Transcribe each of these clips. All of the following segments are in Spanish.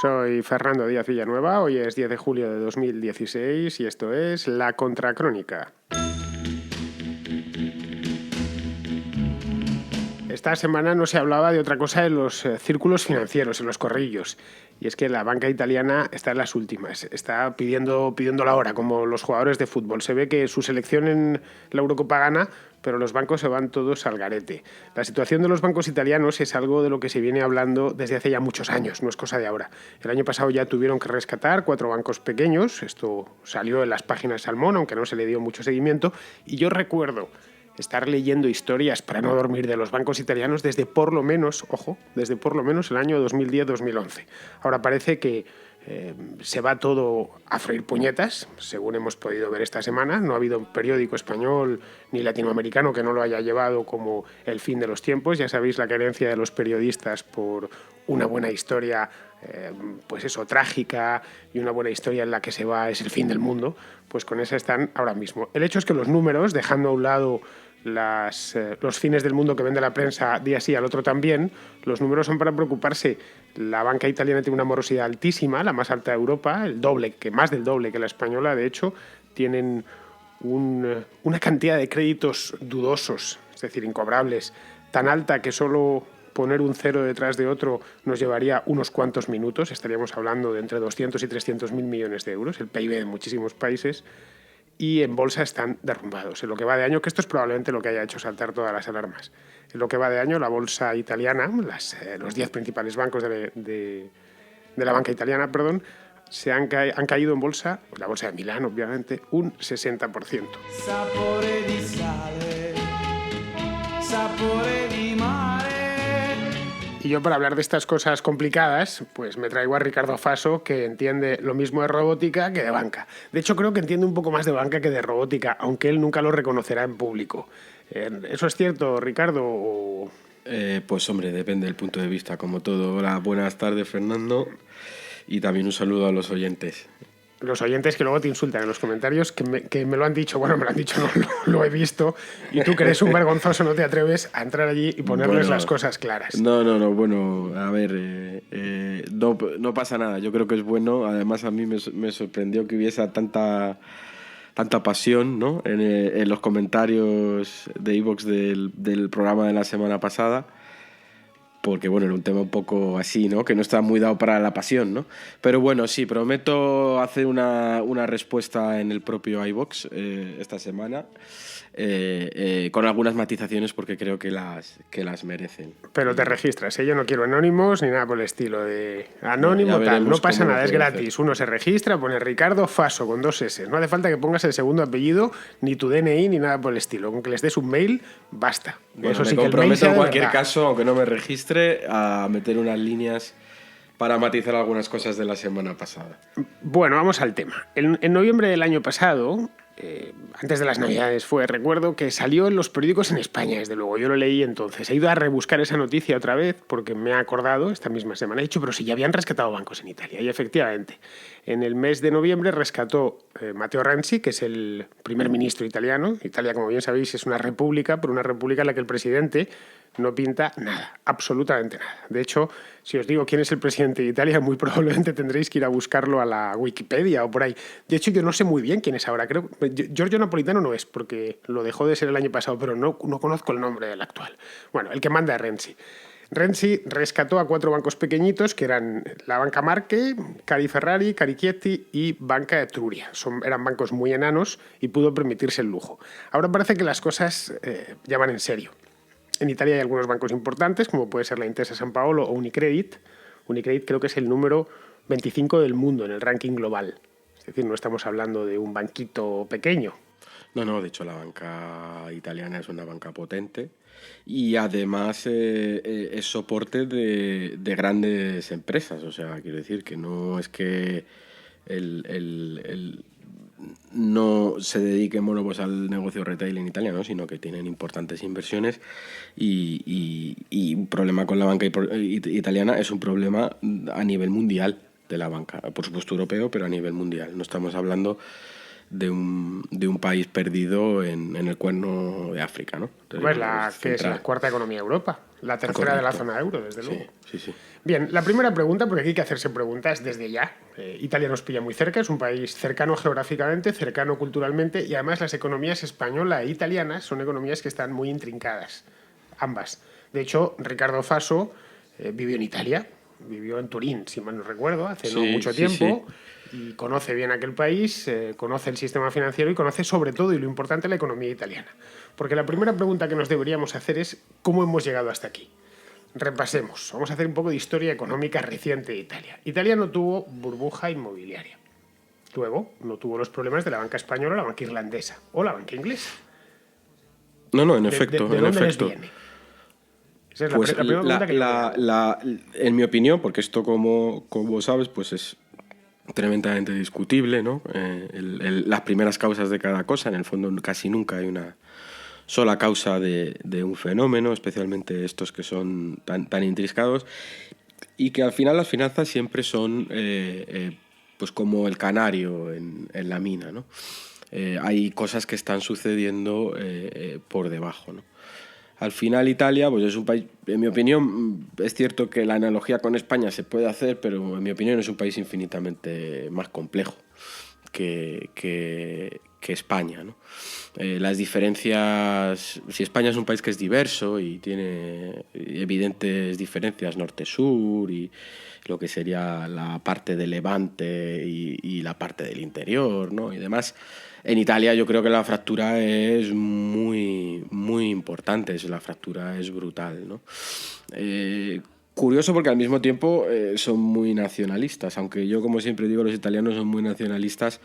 Soy Fernando Díaz Villanueva, hoy es 10 de julio de 2016 y esto es La Contracrónica. Esta semana no se hablaba de otra cosa en los círculos financieros, en los corrillos. Y es que la banca italiana está en las últimas, está pidiendo la hora, como los jugadores de fútbol. Se ve que su selección en la Eurocopa gana, pero los bancos se van todos al garete. La situación de los bancos italianos es algo de lo que se viene hablando desde hace ya muchos años, no es cosa de ahora. El año pasado ya tuvieron que rescatar 4 bancos pequeños, esto salió en las páginas Salmón, aunque no se le dio mucho seguimiento, y yo recuerdo estar leyendo historias para no dormir de los bancos italianos desde por lo menos, desde por lo menos el año 2010-2011. Ahora parece que se va todo a freír puñetas, según hemos podido ver esta semana. No ha habido un periódico español ni latinoamericano que no lo haya llevado como el fin de los tiempos. Ya sabéis la carencia de los periodistas por una buena historia, trágica, y una buena historia en la que se va es el fin del mundo. Pues con esa están ahora mismo. El hecho es que los números, dejando a un lado los fines del mundo que vende la prensa día sí al otro también, los números son para preocuparse. La banca italiana tiene una morosidad altísima, la más alta de Europa, más del doble que la española. De hecho, tienen una cantidad de créditos dudosos, es decir, incobrables, tan alta que solo poner un cero detrás de otro nos llevaría unos cuantos minutos. Estaríamos hablando de entre 200 y 300 mil millones de euros, el PIB de muchísimos países. Y en bolsa están derrumbados. En lo que va de año, que esto es probablemente lo que haya hecho saltar todas las alarmas. En lo que va de año, la bolsa italiana, los 10 principales bancos de la banca italiana, han caído en bolsa, la bolsa de Milán, obviamente, un 60%. Sapore di sale, sapore di mare. Y yo, para hablar de estas cosas complicadas, pues me traigo a Ricardo Faso, que entiende lo mismo de robótica que de banca. De hecho, creo que entiende un poco más de banca que de robótica, aunque él nunca lo reconocerá en público. ¿Eso es cierto, Ricardo? Pues hombre, depende del punto de vista, como todo. Hola, buenas tardes, Fernando, y también un saludo a los oyentes. Los oyentes que luego te insultan en los comentarios, que me lo han dicho, me lo han dicho, no, lo he visto, y tú que eres un vergonzoso no te atreves a entrar allí y ponerles las cosas claras. No, bueno, a ver, no pasa nada, yo creo que es bueno. Además, a mí me sorprendió que hubiese tanta pasión, ¿no?, en los comentarios de iVoox del programa de la semana pasada. Porque, bueno, era un tema un poco así, ¿no?, que no está muy dado para la pasión, ¿no? Pero bueno, sí, prometo hacer una respuesta en el propio iVoox esta semana, con algunas matizaciones, porque creo que las merecen. Pero te registras, ¿eh? Yo no quiero anónimos ni nada por el estilo de anónimo, tal, no pasa nada, es gratis. Uno se registra, pone Ricardo Faso con 2 S. No hace falta que pongas el segundo apellido, ni tu DNI, ni nada por el estilo. Con que les des un mail, basta. Bueno, eso me sí, que comprometo en cualquier caso, aunque no me registre, a meter unas líneas para matizar algunas cosas de la semana pasada. Bueno, vamos al tema. En noviembre del año pasado, antes de las Navidades recuerdo que salió en los periódicos en España, desde luego, yo lo leí entonces. He ido a rebuscar esa noticia otra vez porque me he acordado esta misma semana. He dicho, pero si ya habían rescatado bancos en Italia. Y efectivamente, en el mes de noviembre rescató Matteo Renzi, que es el primer ministro italiano. Italia, como bien sabéis, es una república, pero una república en la que el presidente no pinta nada, absolutamente nada. De hecho, si os digo quién es el presidente de Italia, muy probablemente tendréis que ir a buscarlo a la Wikipedia o por ahí. De hecho, yo no sé muy bien quién es ahora. Creo Giorgio Napolitano no es, porque lo dejó de ser el año pasado, pero no conozco el nombre del actual. Bueno, el que manda es Renzi. Renzi rescató a 4 bancos pequeñitos, que eran la Banca Marche, Cari Ferrari, Cari Chieti y Banca Etruria. Eran bancos muy enanos y pudo permitirse el lujo. Ahora parece que las cosas ya van en serio. En Italia hay algunos bancos importantes, como puede ser la Intesa San Paolo o Unicredit. Unicredit creo que es el número 25 del mundo en el ranking global. Es decir, no estamos hablando de un banquito pequeño. No, de hecho la banca italiana es una banca potente y además es soporte de grandes empresas. O sea, quiero decir que no es que no se dediquen al negocio retail en Italia, ¿no?, sino que tienen importantes inversiones y un problema con la banca italiana es un problema a nivel mundial de la banca, por supuesto europeo, pero a nivel mundial. No estamos hablando de un país perdido en el cuerno de África, ¿no? Pues que es la cuarta economía de Europa. La tercera de la Correcto. zona euro, desde Sí, luego. sí, sí. Bien, la primera pregunta, porque aquí hay que hacerse preguntas desde ya. Italia nos pilla muy cerca, es un país cercano geográficamente, cercano culturalmente, y además las economías española e italiana son economías que están muy intrincadas, ambas. De hecho, Ricardo Faso vivió en Italia, vivió en Turín, si mal no recuerdo, hace no Sí, mucho sí, sí. tiempo, y conoce bien aquel país, conoce el sistema financiero y conoce sobre todo, y lo importante, la economía italiana. Porque la primera pregunta que nos deberíamos hacer es ¿cómo hemos llegado hasta aquí? Repasemos. Vamos a hacer un poco de historia económica reciente de Italia. Italia no tuvo burbuja inmobiliaria. Luego, no tuvo los problemas de la banca española, la banca irlandesa o la banca inglesa. No, no, en ¿De, de- efecto, de en dónde les efecto. viene? Esa es Pues la primera pregunta que yo me hago. en mi opinión, porque esto como sabes, pues es tremendamente discutible, ¿no? Las primeras causas de cada cosa, en el fondo casi nunca hay una sola causa de un fenómeno, especialmente estos que son tan intrincados, y que al final las finanzas siempre son pues como el canario en la mina, ¿no? Hay cosas que están sucediendo por debajo, ¿no? Al final Italia pues es un país, en mi opinión, es cierto que la analogía con España se puede hacer, pero en mi opinión es un país infinitamente más complejo que España, ¿no? Las diferencias, si España es un país que es diverso y tiene evidentes diferencias norte-sur y lo que sería la parte de Levante y la parte del interior, ¿no? Y demás. En Italia yo creo que la fractura es muy importante, la fractura es brutal, ¿no? Curioso porque al mismo tiempo son muy nacionalistas, aunque yo como siempre digo los italianos son muy nacionalistas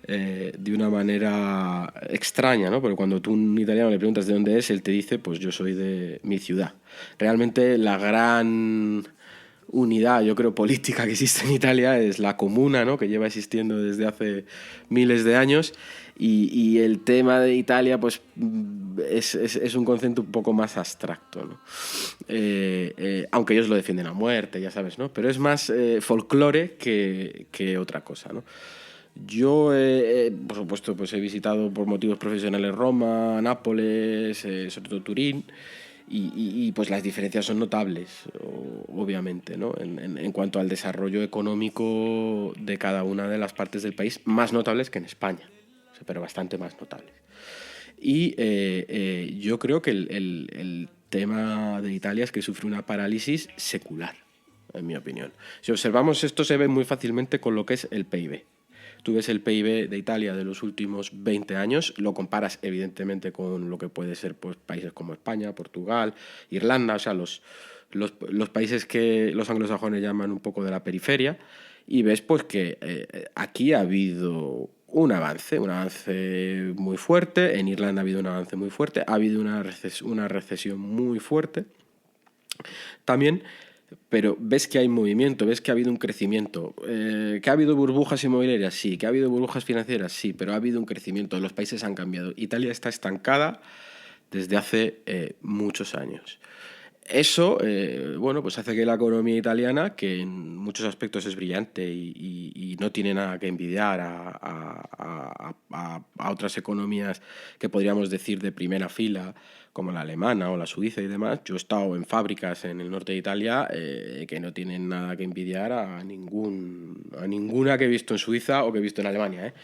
de una manera extraña, ¿no? Porque cuando tú a un italiano le preguntas de dónde es, él te dice pues yo soy de mi ciudad. Realmente la gran unidad, yo creo, política que existe en Italia es la comuna, ¿no? Que lleva existiendo desde hace miles de años y el tema de Italia pues es un concepto un poco más abstracto, ¿no? Aunque ellos lo defienden a muerte, ya sabes, ¿no? Pero es más folclore que otra cosa, ¿no? Yo, por supuesto, pues he visitado por motivos profesionales Roma, Nápoles, sobre todo Turín, pues las diferencias son notables, obviamente, ¿no? En cuanto al desarrollo económico de cada una de las partes del país, más notables que en España, pero bastante más notables. Y yo creo que el tema de Italia es que sufre una parálisis secular, en mi opinión. Si observamos esto se ve muy fácilmente con lo que es el PIB. Tú ves el PIB de Italia de los últimos 20 años, lo comparas evidentemente con lo que puede ser pues, países como España, Portugal, Irlanda, o sea, los países que los anglosajones llaman un poco de la periferia, y ves pues que aquí ha habido un avance muy fuerte, en Irlanda ha habido un avance muy fuerte, ha habido una recesión muy fuerte también, pero ves que hay movimiento, ves que ha habido un crecimiento, que ha habido burbujas inmobiliarias, sí, que ha habido burbujas financieras, sí, pero ha habido un crecimiento, los países han cambiado. Italia está estancada desde hace muchos años. Eso, bueno, pues hace que la economía italiana, que en muchos aspectos es brillante y no tiene nada que envidiar a otras economías que podríamos decir de primera fila, como la alemana o la suiza y demás. Yo he estado en fábricas en el norte de Italia que no tienen nada que envidiar a ninguna que he visto en Suiza o que he visto en Alemania,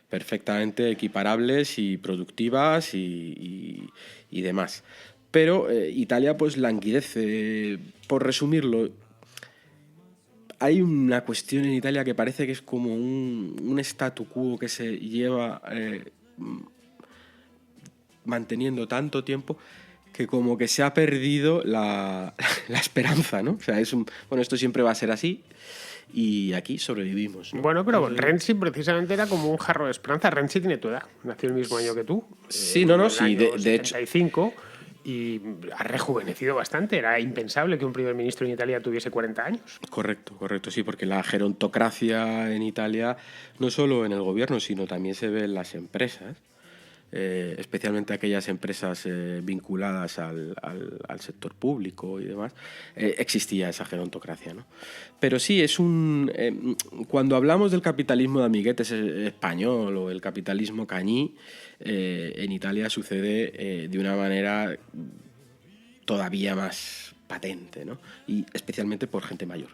perfectamente equiparables y productivas y demás. Pero Italia pues languidece. Por resumirlo, hay una cuestión en Italia que parece que es como un statu quo que se lleva manteniendo tanto tiempo que como que se ha perdido la esperanza, ¿no? O sea, bueno, esto siempre va a ser así y aquí sobrevivimos, ¿no? Bueno, pero Renzi precisamente era como un jarro de esperanza. Renzi tiene tu edad, nació el mismo año que tú. Sí, no, En el sí, año de hecho. 75, y ha rejuvenecido bastante. Era impensable que un primer ministro en Italia tuviese 40 años. Correcto, sí, porque la gerontocracia en Italia, no solo en el gobierno, sino también se ve en las empresas, especialmente aquellas empresas vinculadas al sector público y demás, existía esa gerontocracia, ¿no? Pero sí, cuando hablamos del capitalismo de amiguetes español o el capitalismo cañí, en Italia sucede de una manera todavía más patente, ¿no? Y especialmente por gente mayor.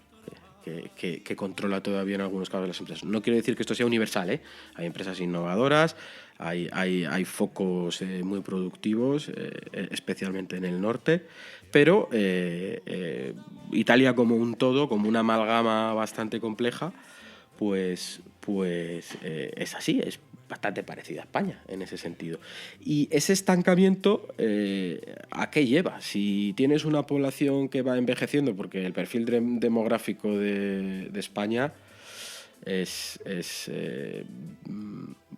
Que controla todavía en algunos casos las empresas. No quiero decir que esto sea universal, ¿eh? Hay empresas innovadoras, hay focos muy productivos, especialmente en el norte, pero Italia como un todo, como una amalgama bastante compleja, pues es así, es bastante parecida a España en ese sentido. Y ese estancamiento, ¿a qué lleva? Si tienes una población que va envejeciendo, porque el perfil demográfico de España es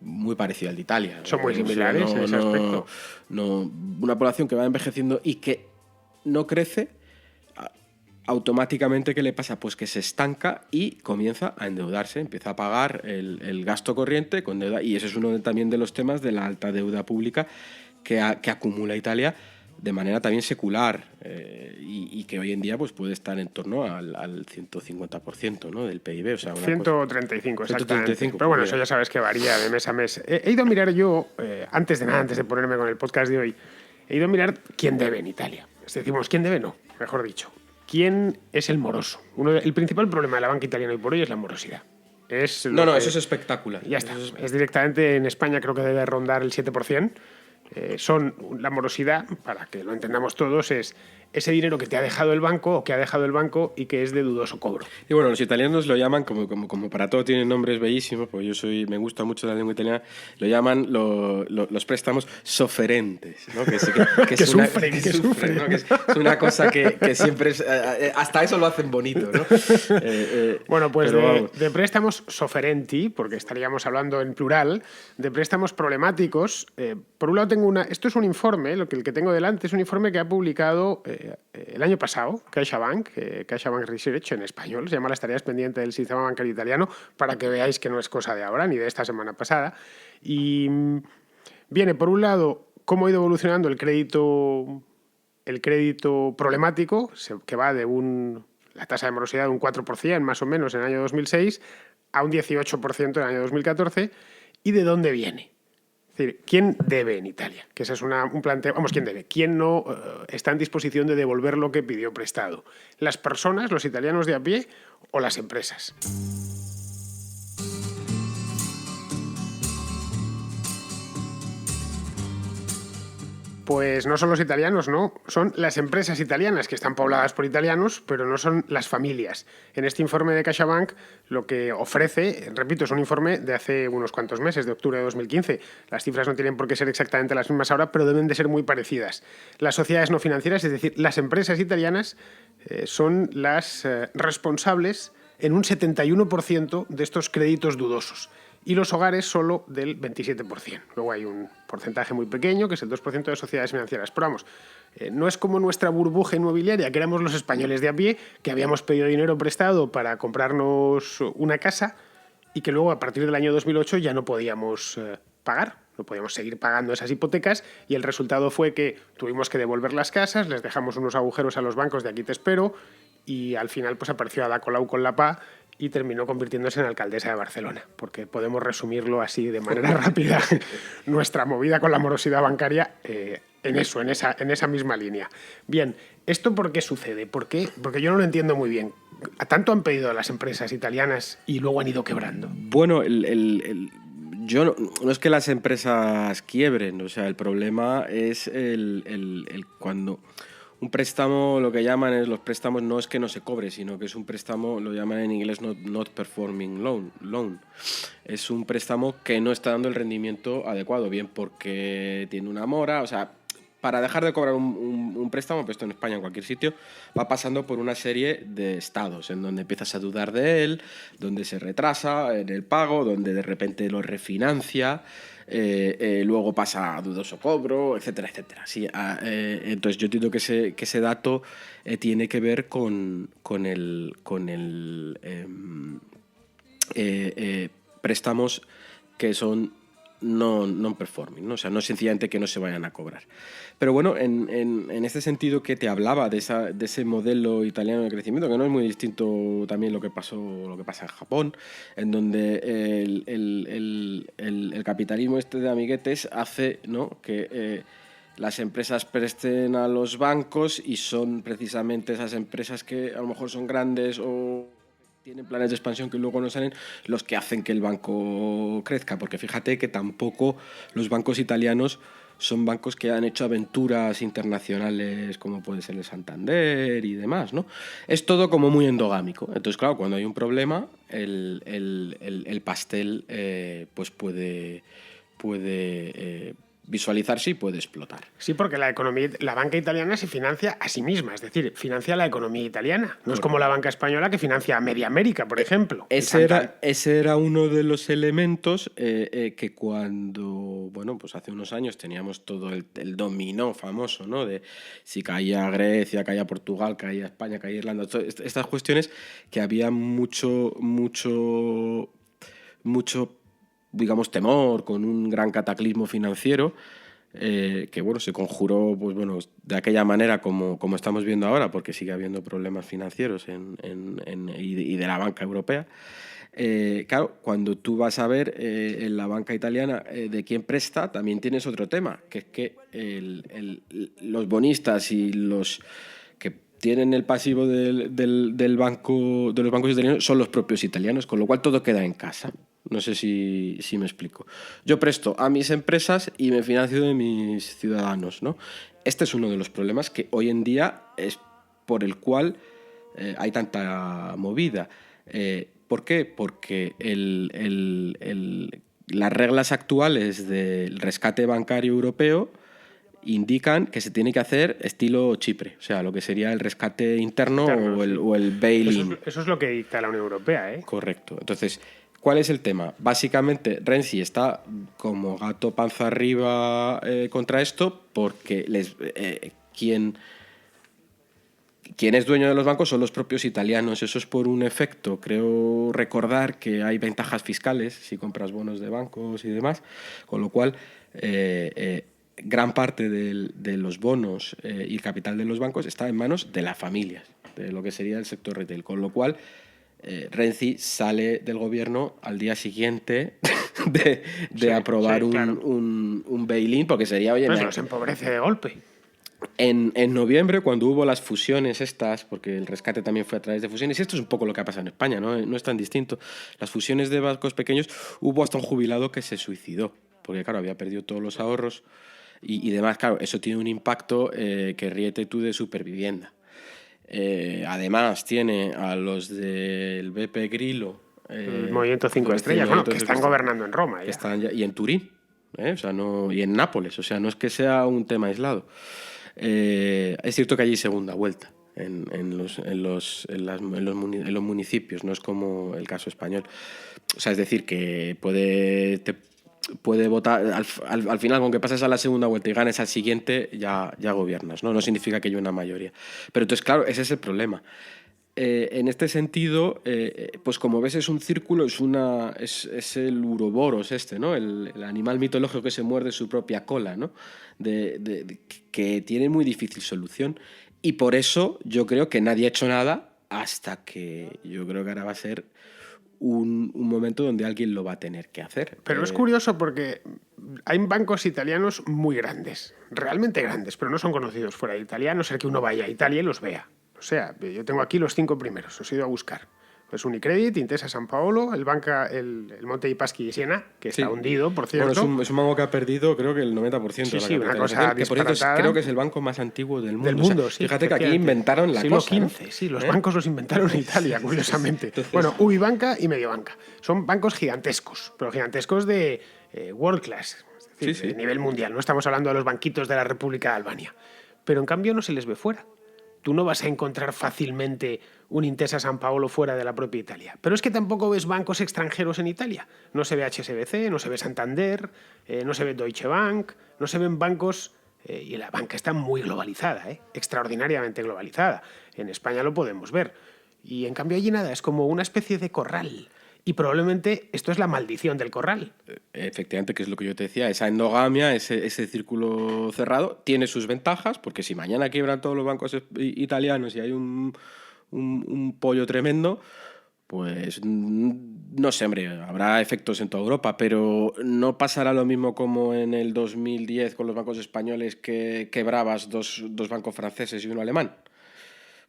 muy parecido al de Italia. Son muy similares en ese aspecto. Una población que va envejeciendo y que no crece, automáticamente, ¿qué le pasa? Pues que se estanca y comienza a endeudarse, empieza a pagar el gasto corriente con deuda, y ese es uno también de los temas de la alta deuda pública que acumula Italia de manera también secular, y que hoy en día pues puede estar en torno al 150%, ¿no?, del PIB. O sea, 135, exactamente. 135, pero bueno, pues eso ya sabes que varía de mes a mes. He ido a mirar yo, antes de ponerme con el podcast de hoy, he ido a mirar quién debe en Italia. Decimos, ¿quién debe? No, mejor dicho. ¿Quién es el moroso? El principal problema de la banca italiana hoy por hoy es la morosidad. Eso es espectacular. Ya está. Es directamente en España, creo que debe rondar el 7%. La morosidad, para que lo entendamos todos, es ese dinero que te ha dejado el banco o que ha dejado el banco y que es de dudoso cobro. Y bueno, los italianos lo llaman, como para todo tienen nombres bellísimos, porque me gusta mucho la lengua italiana, lo llaman los préstamos sofferentes, ¿no? Que sufren, ¿no? Que es una cosa que siempre es, hasta eso lo hacen bonito, ¿no? Bueno, pues de préstamos sofferenti, porque estaríamos hablando en plural, de préstamos problemáticos. Por un lado esto es un informe, el que tengo delante es un informe que ha publicado el año pasado CaixaBank Research, en español, se llama Las tareas pendientes del sistema bancario italiano, para que veáis que no es cosa de ahora ni de esta semana pasada. Y viene, por un lado, cómo ha ido evolucionando el crédito problemático, que va de la tasa de morosidad de un 4% más o menos en el año 2006 a un 18% en el año 2014, y de dónde viene. Es decir, ¿quién debe en Italia? Que ese es un planteo. Vamos, ¿quién debe? ¿Quién no está en disposición de devolver lo que pidió prestado? ¿Las personas, los italianos de a pie, o las empresas? Pues no son los italianos, no. Son las empresas italianas, que están pobladas por italianos, pero no son las familias. En este informe de CaixaBank lo que ofrece, repito, es un informe de hace unos cuantos meses, de octubre de 2015. Las cifras no tienen por qué ser exactamente las mismas ahora, pero deben de ser muy parecidas. Las sociedades no financieras, es decir, las empresas italianas, son las responsables en un 71% de estos créditos dudosos. Y los hogares solo del 27%. Luego hay un porcentaje muy pequeño, que es el 2% de sociedades financieras. Pero vamos, no es como nuestra burbuja inmobiliaria, que éramos los españoles de a pie, que habíamos pedido dinero prestado para comprarnos una casa y que luego, a partir del año 2008, ya no podíamos pagar. No podíamos seguir pagando esas hipotecas, y el resultado fue que tuvimos que devolver las casas, les dejamos unos agujeros a los bancos de aquí te espero, y al final pues apareció Ada Colau con la PA y terminó convirtiéndose en alcaldesa de Barcelona, porque podemos resumirlo así de manera rápida, nuestra movida con la morosidad bancaria en esa misma línea. Bien, ¿esto por qué sucede? Porque yo no lo entiendo muy bien. ¿Tanto han pedido a las empresas italianas y luego han ido quebrando? Bueno, yo no es que las empresas quiebren, o sea, el problema es el cuando un préstamo, lo que llaman los préstamos, no es que no se cobre, sino que es un préstamo, lo llaman en inglés not performing loan. Es un préstamo que no está dando el rendimiento adecuado, bien porque tiene una mora, o sea, para dejar de cobrar un préstamo, pues esto en España, en cualquier sitio, va pasando por una serie de estados en donde empiezas a dudar de él, donde se retrasa en el pago, donde de repente lo refinancia, luego pasa a dudoso cobro, etcétera, etcétera. Sí, entonces yo entiendo que ese dato tiene que ver con préstamos que son non-performing, ¿no? O sea, no es sencillamente que no se vayan a cobrar. Pero bueno, en este sentido que te hablaba de ese modelo italiano de crecimiento, que no es muy distinto también lo que pasa en Japón, en donde el capitalismo este de amiguetes hace, ¿no?, que las empresas presten a los bancos y son precisamente esas empresas que a lo mejor son grandes o tienen planes de expansión que luego no salen, los que hacen que el banco crezca. Porque fíjate que tampoco los bancos italianos son bancos que han hecho aventuras internacionales como puede ser el Santander y demás, ¿no? Es todo como muy endogámico. Entonces, claro, cuando hay un problema, el pastel pues puede visualizarse y puede explotar. Sí, porque la banca italiana se financia a sí misma, es decir, financia la economía italiana. No es como la banca española que financia a media América, por ejemplo. Ese era uno de los elementos que cuando, bueno, pues hace unos años teníamos todo el dominó famoso, ¿no? De si caía Grecia, caía Portugal, caía España, caía Irlanda, estas cuestiones que había mucho, digamos, temor con un gran cataclismo financiero que, bueno, se conjuró, pues bueno, de aquella manera como estamos viendo ahora, porque sigue habiendo problemas financieros y de la banca europea. Claro, cuando tú vas a ver en la banca italiana de quién presta, también tienes otro tema, que es que los bonistas y los que tienen el pasivo del banco, de los bancos italianos son los propios italianos, con lo cual todo queda en casa. No sé si me explico. Yo presto a mis empresas y me financio de mis ciudadanos, ¿no? Este es uno de los problemas que hoy en día es por el cual hay tanta movida. ¿Por qué? Porque las reglas actuales del rescate bancario europeo indican que se tiene que hacer estilo Chipre, o sea, lo que sería el rescate interno o el bail-in. Eso es lo que dicta la Unión Europea, ¿eh? Correcto. Entonces, ¿cuál es el tema? Básicamente, Renzi está como gato panza arriba contra esto porque quien es dueño de los bancos son los propios italianos. Eso es por un efecto. Creo recordar que hay ventajas fiscales si compras bonos de bancos y demás, con lo cual gran parte de los bonos y el capital de los bancos está en manos de las familias, de lo que sería el sector retail, con lo cual Renzi sale del gobierno al día siguiente de aprobar un bail-in, porque sería, oye, pues los empobrece de golpe. En noviembre, cuando hubo las fusiones estas, porque el rescate también fue a través de fusiones, y esto es un poco lo que ha pasado en España, no es tan distinto, las fusiones de bancos pequeños, hubo hasta un jubilado que se suicidó, porque claro, había perdido todos los ahorros y demás. Claro, eso tiene un impacto que ríete tú de Supervivienda. Además tiene a los del Beppe Grillo, el Movimiento 5 Estrellas, bueno, que están gobernando en Roma ya. Y en Turín, o sea, y en Nápoles, o sea, no es que sea un tema aislado. Es cierto que allí hay segunda vuelta en los municipios, no es como el caso español. O sea, es decir, que puede votar al final, con que pases a la segunda vuelta y ganes al siguiente, ya gobiernas, ¿no? No significa que haya una mayoría. Pero entonces, claro, ese es el problema. En este sentido, pues como ves, es un círculo, es el uroboros ¿no? El animal mitológico que se muerde su propia cola, ¿no? Que tiene muy difícil solución. Y por eso yo creo que nadie ha hecho nada hasta que yo creo que ahora va a ser un momento donde alguien lo va a tener que hacer. Pero es curioso porque hay bancos italianos muy grandes, realmente grandes, pero no son conocidos fuera de Italia, a no ser que uno vaya a Italia y los vea. O sea, yo tengo aquí los 5 primeros, os he ido a buscar. Pues Unicredit, Intesa San Paolo, el Monte dei Paschi di Siena, que está hundido, por cierto. Bueno, es un banco que ha perdido, creo que el 90% de la Sí, una cosa que por cierto creo que es el banco más antiguo del mundo. O sea, fíjate que aquí inventaron la siglo cosa. XV, ¿no? Sí, los bancos los inventaron en Italia, curiosamente. Entonces, bueno, Ubibanca y Mediobanca. Son bancos gigantescos, pero gigantescos de world class, es decir, de nivel mundial. No estamos hablando de los banquitos de la República de Albania. Pero en cambio no se les ve fuera. Tú no vas a encontrar fácilmente un Intesa San Paolo fuera de la propia Italia. Pero es que tampoco ves bancos extranjeros en Italia. No se ve HSBC, no se ve Santander, no se ve Deutsche Bank, no se ven bancos... y la banca está muy globalizada, extraordinariamente globalizada. En España lo podemos ver. Y en cambio allí nada, es como una especie de corral. Y probablemente esto es la maldición del corral. Efectivamente, que es lo que yo te decía, esa endogamia, ese círculo cerrado, tiene sus ventajas, porque si mañana quiebran todos los bancos italianos y hay un pollo tremendo, pues no sé, hombre, habrá efectos en toda Europa, pero no pasará lo mismo como en el 2010 con los bancos españoles, que quebrabas dos bancos franceses y uno alemán,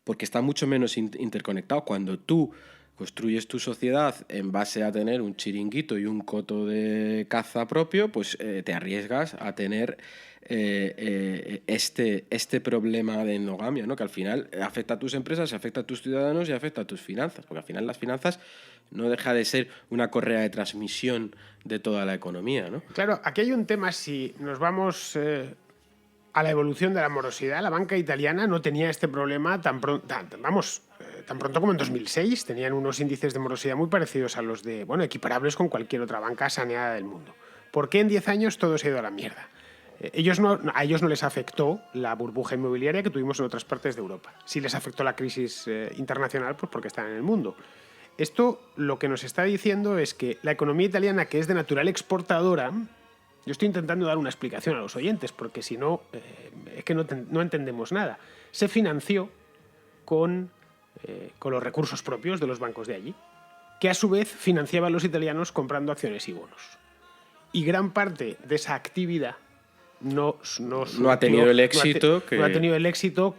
porque está mucho menos interconectado. Cuando tú construyes tu sociedad en base a tener un chiringuito y un coto de caza propio, pues te arriesgas a tener este problema de endogamia, ¿no? Que al final afecta a tus empresas, afecta a tus ciudadanos y afecta a tus finanzas, porque al final las finanzas no deja de ser una correa de transmisión de toda la economía, ¿no? Claro, aquí hay un tema, si nos vamos a la evolución de la morosidad, la banca italiana no tenía este problema tan pronto como en 2006. Tenían unos índices de morosidad muy parecidos a los de, bueno, equiparables con cualquier otra banca saneada del mundo. ¿Por qué en 10 años todo se ha ido a la mierda? A ellos no les afectó la burbuja inmobiliaria que tuvimos en otras partes de Europa. Sí les afectó la crisis internacional, pues porque están en el mundo. Esto lo que nos está diciendo es que la economía italiana, que es de natural exportadora, yo estoy intentando dar una explicación a los oyentes, porque si no, es que no entendemos nada. Se financió con los recursos propios de los bancos de allí, que a su vez financiaban los italianos comprando acciones y bonos. Y gran parte de esa actividad no ha tenido el éxito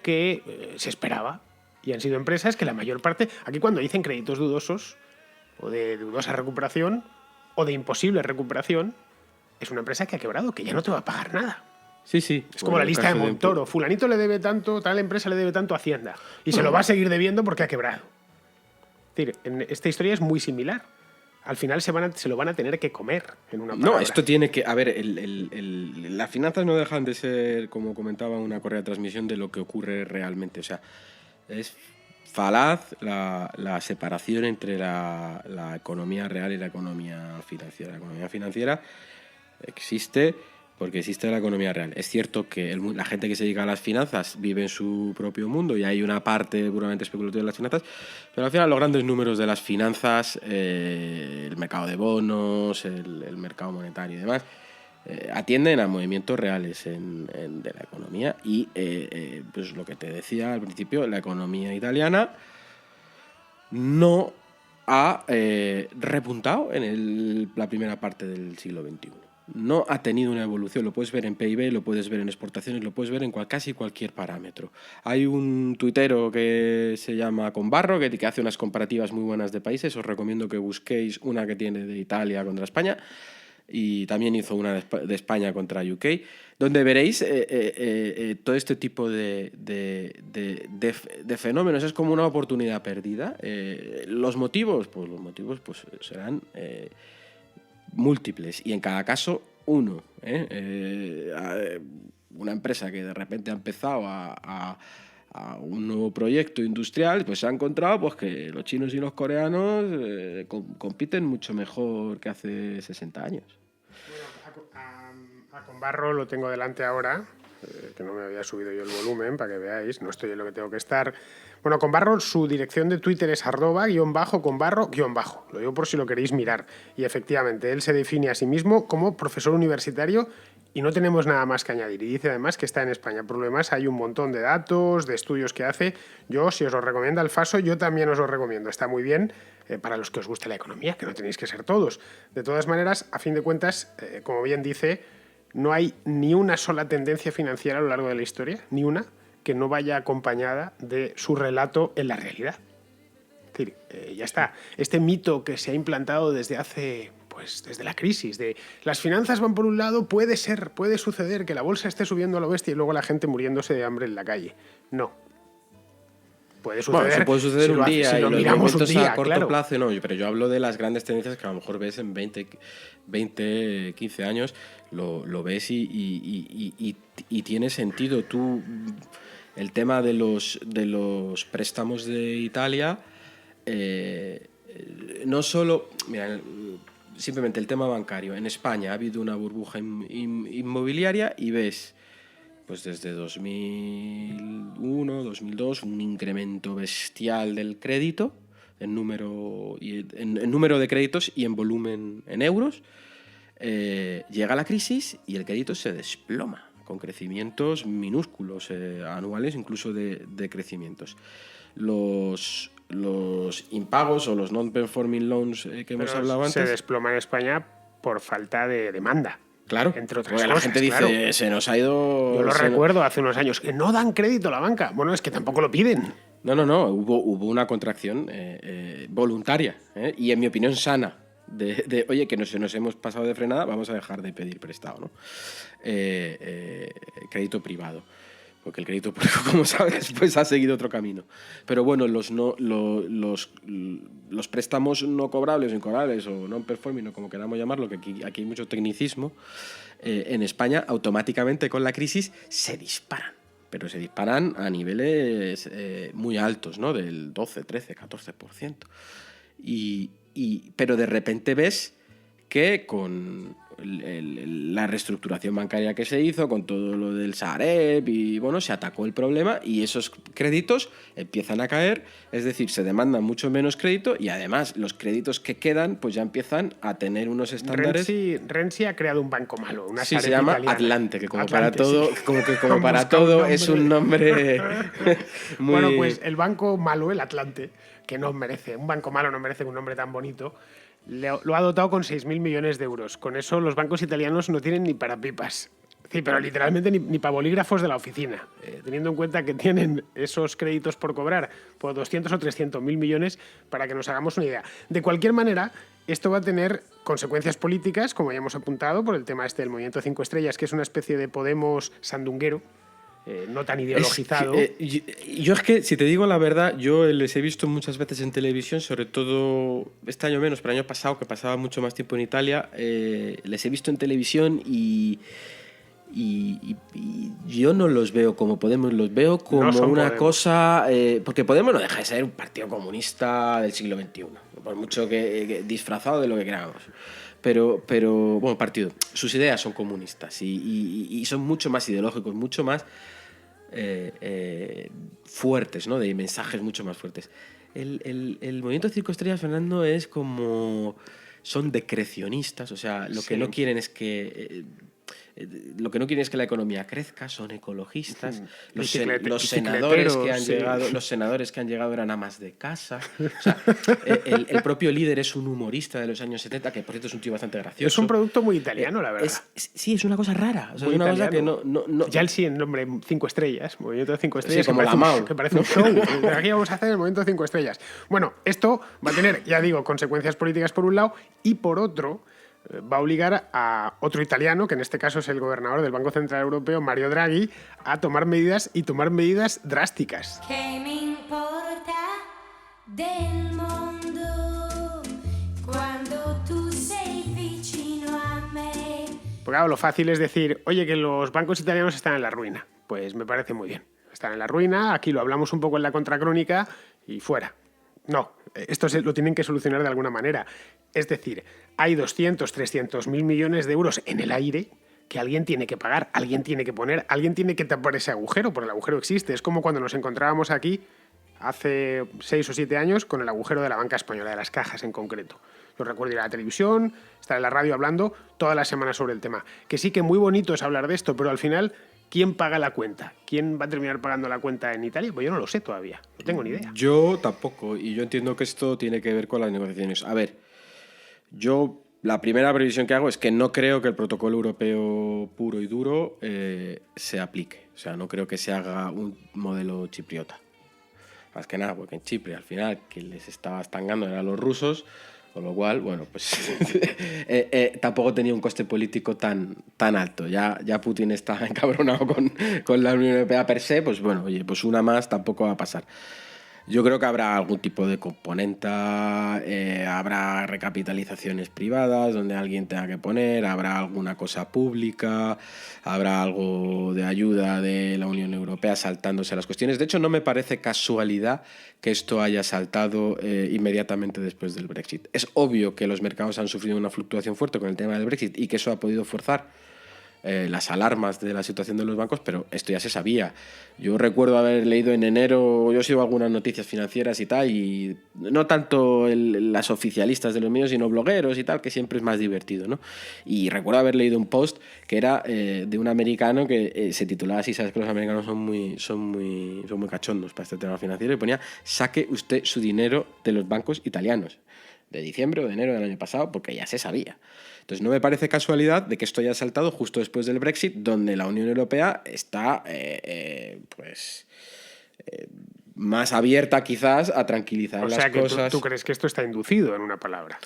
que se esperaba. Y han sido empresas que la mayor parte, aquí cuando dicen créditos dudosos, o de dudosa recuperación, o de imposible recuperación, es una empresa que ha quebrado, que ya no te va a pagar nada. Sí, sí. Es como la lista de Montoro. Fulanito le debe tanto, tal empresa le debe tanto a Hacienda. Y se lo va a seguir debiendo porque ha quebrado. Es decir, esta historia es muy similar. Al final se lo van a tener que comer en una palabra. No, esto tiene que... A ver, las finanzas no dejan de ser, como comentaba, una correa de transmisión de lo que ocurre realmente. O sea, es falaz la separación entre la economía real y la economía financiera. La economía financiera existe porque existe la economía real. Es cierto que la gente que se dedica a las finanzas vive en su propio mundo y hay una parte puramente especulativa de las finanzas, pero al final los grandes números de las finanzas, el mercado de bonos, el mercado monetario y demás, atienden a movimientos reales de la economía y pues lo que te decía al principio, la economía italiana no ha repuntado en la primera parte del siglo XXI. No ha tenido una evolución, lo puedes ver en PIB, lo puedes ver en exportaciones, lo puedes ver en casi cualquier parámetro. Hay un tuitero que se llama Conbarro, que hace unas comparativas muy buenas de países. Os recomiendo que busquéis una que tiene de Italia contra España, y también hizo una de España contra UK, donde veréis todo este tipo de fenómenos. Es como una oportunidad perdida. Los motivos pues serán múltiples, y en cada caso uno. Una empresa que de repente ha empezado a un nuevo proyecto industrial, pues se ha encontrado pues que los chinos y los coreanos compiten mucho mejor que hace 60 años. Bueno, a Conbarro lo tengo delante ahora, que no me había subido yo el volumen para que veáis, no estoy en lo que tengo que estar. Bueno, Conbarro, su dirección de Twitter es @_Conbarro_. Lo digo por si lo queréis mirar. Y efectivamente, él se define a sí mismo como profesor universitario y no tenemos nada más que añadir. Y dice además que está en España. Por lo demás, hay un montón de datos, de estudios que hace. Yo, si os lo recomienda Alfaso, yo también os lo recomiendo. Está muy bien para los que os guste la economía, que no tenéis que ser todos. De todas maneras, a fin de cuentas, como bien dice, no hay ni una sola tendencia financiera a lo largo de la historia, ni una, que no vaya acompañada de su relato en la realidad. Es decir, ya está. Este mito que se ha implantado desde la crisis, de las finanzas van por un lado, puede suceder que la bolsa esté subiendo a lo bestia y luego la gente muriéndose de hambre en la calle. No. Puede suceder. Bueno, eso puede suceder un día, si y lo los miramos un movimientos día, a corto claro. plazo no, pero yo hablo de las grandes tendencias que a lo mejor ves en 20, 15 años, lo ves y tiene sentido. El tema de los préstamos de Italia, no solo... Mira, simplemente el tema bancario. En España ha habido una burbuja inmobiliaria y ves... Pues desde 2001, 2002, un incremento bestial del crédito en número de créditos y en volumen en euros. Llega la crisis y el crédito se desploma, con crecimientos minúsculos anuales, incluso de crecimientos. Los los impagos o los non-performing loans que hemos Pero hablado se antes. desploma en España por falta de demanda. Claro, Entre otras porque cosas, la gente dice, claro. se nos ha ido... Yo lo se no-". recuerdo hace unos años, que no dan crédito a la banca. Bueno, es que tampoco lo piden. No, hubo una contracción voluntaria y, en mi opinión, sana. Oye, que nos hemos pasado de frenada, vamos a dejar de pedir prestado, ¿no? Crédito privado. Porque el crédito público, como sabes, pues ha seguido otro camino. Pero bueno, los préstamos no cobrables o incobrables o non-performing, o como queramos llamarlo, que aquí hay mucho tecnicismo, en España automáticamente con la crisis se disparan. Pero se disparan a niveles muy altos, ¿no? Del 12, 13, 14%. Pero de repente ves que con la reestructuración bancaria que se hizo, con todo lo del Sareb, y bueno, se atacó el problema y esos créditos empiezan a caer, es decir, se demanda mucho menos crédito y además los créditos que quedan pues ya empiezan a tener unos estándares. Renzi ha creado un banco malo, una Sí, Sareb se llama italiana. Atlante, que como Atlante, para todo, sí. como para todo es un nombre muy... Bueno, pues el banco malo, el Atlante, que no merece, un banco malo no merece un nombre tan bonito, lo ha dotado con 6.000 millones de euros. Con eso los bancos italianos no tienen ni para pipas. Sí, pero literalmente ni para bolígrafos de la oficina. Teniendo en cuenta que tienen esos créditos por cobrar por 200 o 300.000 millones, para que nos hagamos una idea. De cualquier manera, esto va a tener consecuencias políticas, como ya hemos apuntado, por el tema del Movimiento 5 Estrellas, que es una especie de Podemos sandunguero, no tan ideologizado. Yo es que, si te digo la verdad, yo les he visto muchas veces en televisión, sobre todo este año menos, pero el año pasado, que pasaba mucho más tiempo en Italia, les he visto en televisión y yo no los veo como Podemos, los veo como No son una Podemos. cosa... porque Podemos no deja de ser un partido comunista del siglo XXI, por mucho que disfrazado de lo que queramos. Pero bueno, partido, sus ideas son comunistas y son mucho más ideológicos, mucho más fuertes, ¿no? De mensajes mucho más fuertes. El movimiento 5 Estrellas, Fernando, es como... Son decrecionistas, o sea, lo que no quieren es que... lo que no quieren es que la economía crezca, son ecologistas. Los senadores que han llegado, los senadores que han llegado eran amas de casa. O sea, el propio líder es un humorista de los años 70, que por cierto es un tío bastante gracioso. Es un producto muy italiano, la verdad. Sí, es una cosa rara. O sea, Muy es una cosa que italiano. no... Ya el nombre 5 estrellas, Movimiento 5 Estrellas, Sí, como que, la parece Mau. que parece un show. Aquí vamos a hacer el Movimiento 5 Estrellas. Bueno, esto va a tener, ya digo, consecuencias políticas por un lado y por otro va a obligar a otro italiano, que en este caso es el gobernador del Banco Central Europeo, Mario Draghi, a tomar medidas y tomar medidas drásticas. Che mi importa del mondo quando tu sei vicino a me? Porque claro, lo fácil es decir, oye, que los bancos italianos están en la ruina. Pues me parece muy bien. Están en la ruina, aquí lo hablamos un poco en la contracrónica y fuera. No, esto lo tienen que solucionar de alguna manera. Es decir, hay 200, 300.000 millones de euros en el aire que alguien tiene que pagar, alguien tiene que poner, alguien tiene que tapar ese agujero, porque el agujero existe. Es como cuando nos encontrábamos aquí hace 6 o 7 años con el agujero de la banca española, de las cajas en concreto. Yo recuerdo ir a la televisión, estar en la radio hablando toda la semana sobre el tema. Que sí que muy bonito es hablar de esto, pero al final, ¿quién paga la cuenta? ¿Quién va a terminar pagando la cuenta en Italia? Pues yo no lo sé todavía, no tengo ni idea. Yo tampoco, y yo entiendo que esto tiene que ver con las negociaciones. A ver, yo la primera previsión que hago es que no creo que el protocolo europeo puro y duro se aplique. O sea, no creo que se haga un modelo chipriota. Más que nada, porque en Chipre al final quien les estaba estangando eran los rusos, con lo cual, bueno, pues tampoco tenía un coste político tan alto. Ya Putin está encabronado con la Unión Europea per se, pues bueno, oye, pues una más tampoco va a pasar. Yo creo que habrá algún tipo de componenta, habrá recapitalizaciones privadas donde alguien tenga que poner, habrá alguna cosa pública, habrá algo de ayuda de la Unión Europea saltándose las cuestiones. De hecho, no me parece casualidad que esto haya saltado inmediatamente después del Brexit. Es obvio que los mercados han sufrido una fluctuación fuerte con el tema del Brexit y que eso ha podido forzar las alarmas de la situación de los bancos, pero esto ya se sabía. Yo recuerdo haber leído en enero, yo sigo algunas noticias financieras y tal, y no tanto las oficialistas de los medios, sino blogueros y tal, que siempre es más divertido, ¿no? Y recuerdo haber leído un post que era de un americano que se titulaba así, sabes que los americanos son muy cachondos para este tema financiero, y ponía: saque usted su dinero de los bancos italianos, de diciembre o de enero del año pasado, porque ya se sabía. Entonces no me parece casualidad de que esto haya saltado justo después del Brexit, donde la Unión Europea está más abierta quizás a tranquilizar O las sea que cosas. tú crees que esto está inducido, en una palabra.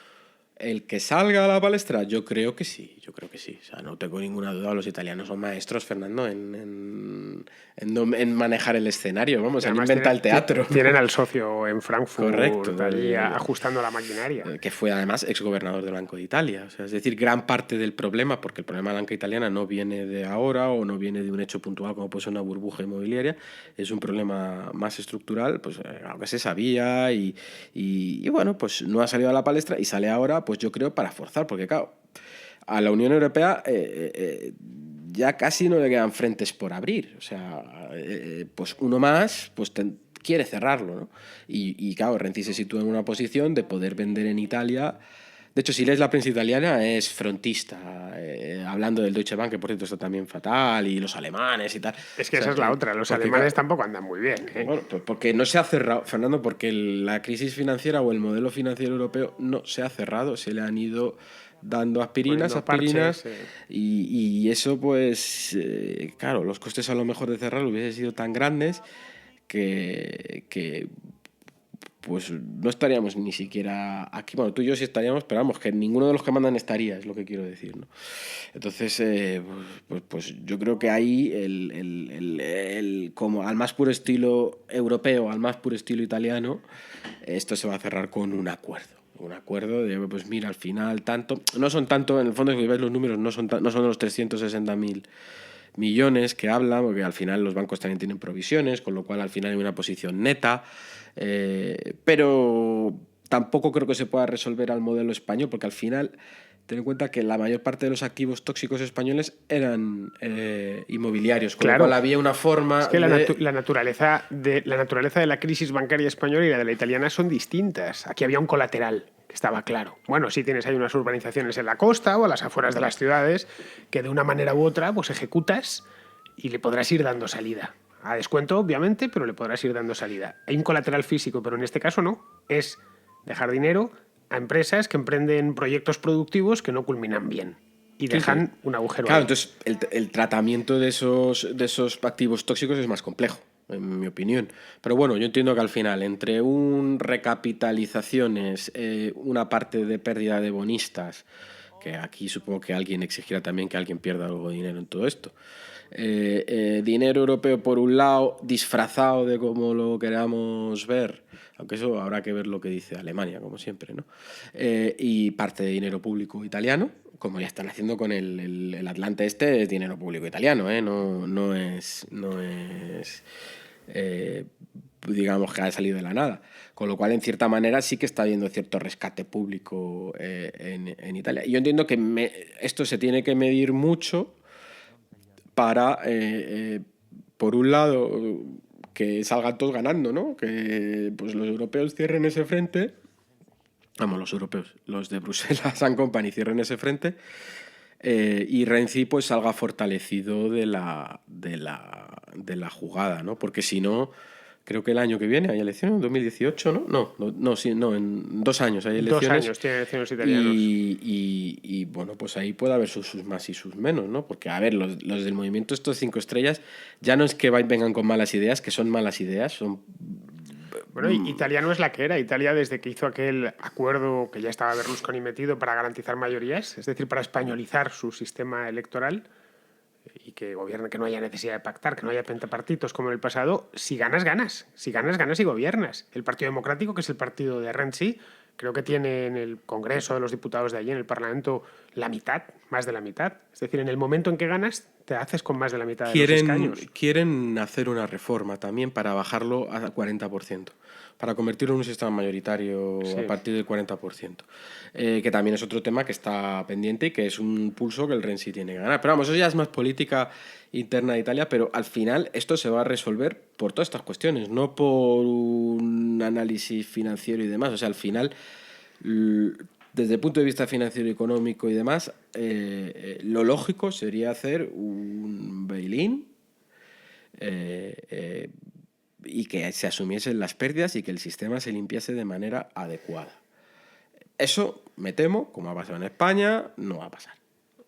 El que salga a la palestra, yo creo que sí. O sea, no tengo ninguna duda. Los italianos son maestros, Fernando, en manejar el escenario. Vamos, han inventado el teatro. Tienen al socio en Frankfurt, Correcto, allí ajustando la maquinaria. Que fue además exgobernador del Banco de Italia. O sea, es decir, gran parte del problema, porque el problema de la banca italiana no viene de ahora o no viene de un hecho puntual como puede ser una burbuja inmobiliaria, es un problema más estructural, pues algo que se sabía y bueno, pues no ha salido a la palestra y sale ahora, pues yo creo, para forzar, porque claro, a la Unión Europea ya casi no le quedan frentes por abrir. O sea, pues uno más, pues quiere cerrarlo, ¿no? Y claro, Renzi se sitúa en una posición de poder vender en Italia. De hecho, si lees la prensa italiana, es frontista, hablando del Deutsche Bank, que por cierto está también fatal, y los alemanes y tal. Es que O sea, esa es la otra, los alemanes tampoco andan muy bien. Bueno, pues porque no se ha cerrado, Fernando, porque la crisis financiera o el modelo financiero europeo no se ha cerrado, se le han ido dando aspirinas, parches, y eso pues, claro, los costes a lo mejor de cerrarlo hubiesen sido tan grandes que pues no estaríamos ni siquiera aquí. Bueno, tú y yo sí estaríamos, pero vamos, que ninguno de los que mandan estaría, es lo que quiero decir, ¿no? Entonces, pues yo creo que ahí como al más puro estilo europeo, al más puro estilo italiano, esto se va a cerrar con un acuerdo. Un acuerdo de, pues mira, al final tanto, no son tanto, en el fondo si ves los números, no son los 360.000 millones que hablan, porque al final los bancos también tienen provisiones, con lo cual al final hay una posición neta, pero tampoco creo que se pueda resolver al modelo español, porque al final ten en cuenta que la mayor parte de los activos tóxicos españoles eran inmobiliarios, con Claro. lo cual había una forma Es que la naturaleza de la crisis bancaria española y la de la italiana son distintas. Aquí había un colateral, que estaba claro. Bueno, sí tienes ahí unas urbanizaciones en la costa o a las afueras de las ciudades que de una manera u otra pues ejecutas y le podrás ir dando salida. A descuento, obviamente, pero le podrás ir dando salida. Hay un colateral físico, pero en este caso no. Es dejar dinero a empresas que emprenden proyectos productivos que no culminan bien y dejan un agujero. Claro, ahí. entonces el tratamiento de esos activos tóxicos es más complejo, en mi opinión. Pero bueno, yo entiendo que al final, entre recapitalizaciones, una parte de pérdida de bonistas, que aquí supongo que alguien exigirá también que alguien pierda algo de dinero en todo esto, dinero europeo por un lado, disfrazado de como lo queramos ver, aunque eso habrá que ver lo que dice Alemania, como siempre, ¿no? Y parte de dinero público italiano, como ya están haciendo con el Atlante este, es dinero público italiano, ¿eh? No es digamos que ha salido de la nada. Con lo cual, en cierta manera, sí que está habiendo cierto rescate público en Italia. Y yo entiendo que esto se tiene que medir mucho para, por un lado, que salgan todos ganando, ¿no? Que pues los europeos cierren ese frente. Vamos, los europeos, los de Bruselas and Company cierren ese frente, y Renzi pues salga fortalecido de la jugada, ¿no? Porque si no, creo que el año que viene hay elecciones, en 2018, ¿no? No, en 2 años hay elecciones. 2 años tienen elecciones italianos. Y bueno, pues ahí puede haber sus más y sus menos, ¿no? Porque, a ver, los del movimiento estos 5 estrellas ya no es que vengan con malas ideas, que son malas ideas, son... Bueno, Italia no es la que era. Italia, desde que hizo aquel acuerdo que ya estaba Berlusconi metido para garantizar mayorías, es decir, para españolizar su sistema electoral y que gobierne, que no haya necesidad de pactar, que no haya pentapartitos como en el pasado, si ganas, ganas. Si ganas, ganas y gobiernas. El Partido Democrático, que es el partido de Renzi, creo que tiene en el Congreso de los Diputados de allí, en el Parlamento, la mitad, más de la mitad. Es decir, en el momento en que ganas, te haces con más de la mitad de los escaños. Quieren hacer una reforma también para bajarlo a 40%, para convertirlo en un sistema mayoritario Sí. a partir del 40%. Que también es otro tema que está pendiente y que es un pulso que el Renzi tiene que ganar. Pero vamos, eso ya es más política interna de Italia, pero al final esto se va a resolver por todas estas cuestiones, no por un análisis financiero y demás. O sea, al final, desde el punto de vista financiero, económico y demás, lo lógico sería hacer un bail-in y que se asumiesen las pérdidas y que el sistema se limpiase de manera adecuada. Eso, me temo, como ha pasado en España, no va a pasar.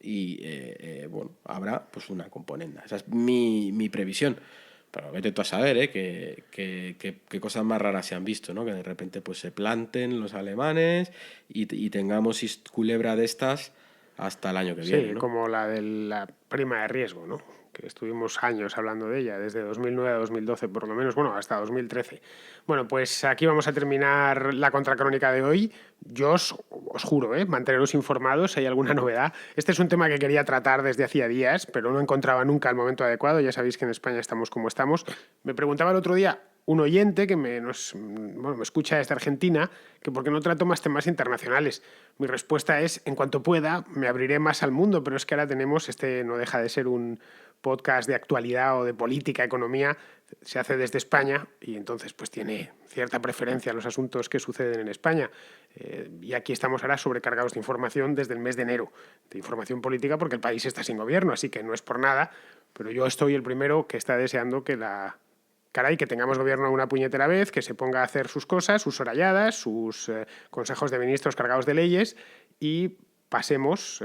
Y bueno, habrá pues una componenda. Esa es mi previsión. Pero vete tú a saber qué cosas más raras se han visto, ¿no? Que de repente pues se planten los alemanes y tengamos culebra de estas hasta el año que viene. Sí, ¿no? como la de la prima de riesgo, ¿no? Que estuvimos años hablando de ella, desde 2009 a 2012 por lo menos, bueno, hasta 2013. Bueno, pues aquí vamos a terminar la contracrónica de hoy. Yo os juro, manteneros informados si hay alguna novedad. Este es un tema que quería tratar desde hacía días, pero no encontraba nunca el momento adecuado. Ya sabéis que en España estamos como estamos. Me preguntaba el otro día un oyente que me escucha desde Argentina, que por qué no trato más temas internacionales. Mi respuesta es, en cuanto pueda, me abriré más al mundo, pero es que ahora tenemos, no deja de ser un podcast de actualidad o de política, economía, se hace desde España y entonces pues tiene cierta preferencia a los asuntos que suceden en España. Y aquí estamos ahora sobrecargados de información desde el mes de enero, de información política porque el país está sin gobierno, así que no es por nada, pero yo estoy el primero que está deseando que que tengamos gobierno una puñetera vez, que se ponga a hacer sus cosas, sus horalladas, sus consejos de ministros cargados de leyes y pasemos,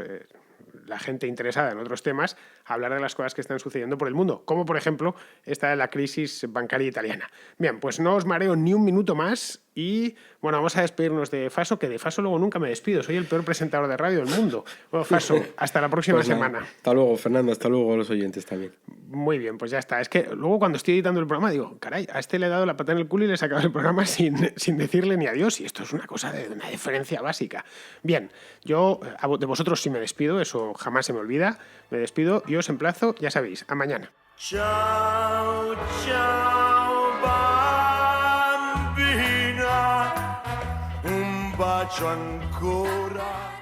la gente interesada en otros temas, a hablar de las cosas que están sucediendo por el mundo, como por ejemplo esta de la crisis bancaria italiana. Bien, pues no os mareo ni un minuto más y bueno, vamos a despedirnos de Faso, que de Faso luego nunca me despido, soy el peor presentador de radio del mundo. Bueno, Faso, hasta la próxima Pues nada, semana. hasta luego, Fernando, hasta luego a los oyentes también. Muy bien, pues ya está. Es que luego cuando estoy editando el programa digo, caray, a este le he dado la pata en el culo y le he sacado el programa sin decirle ni adiós. Y esto es una cosa de una diferencia básica. Bien, yo de vosotros sí me despido, eso jamás se me olvida. Me despido y os emplazo, ya sabéis, a mañana. Ciao, ciao, bambina, un bacio ancora.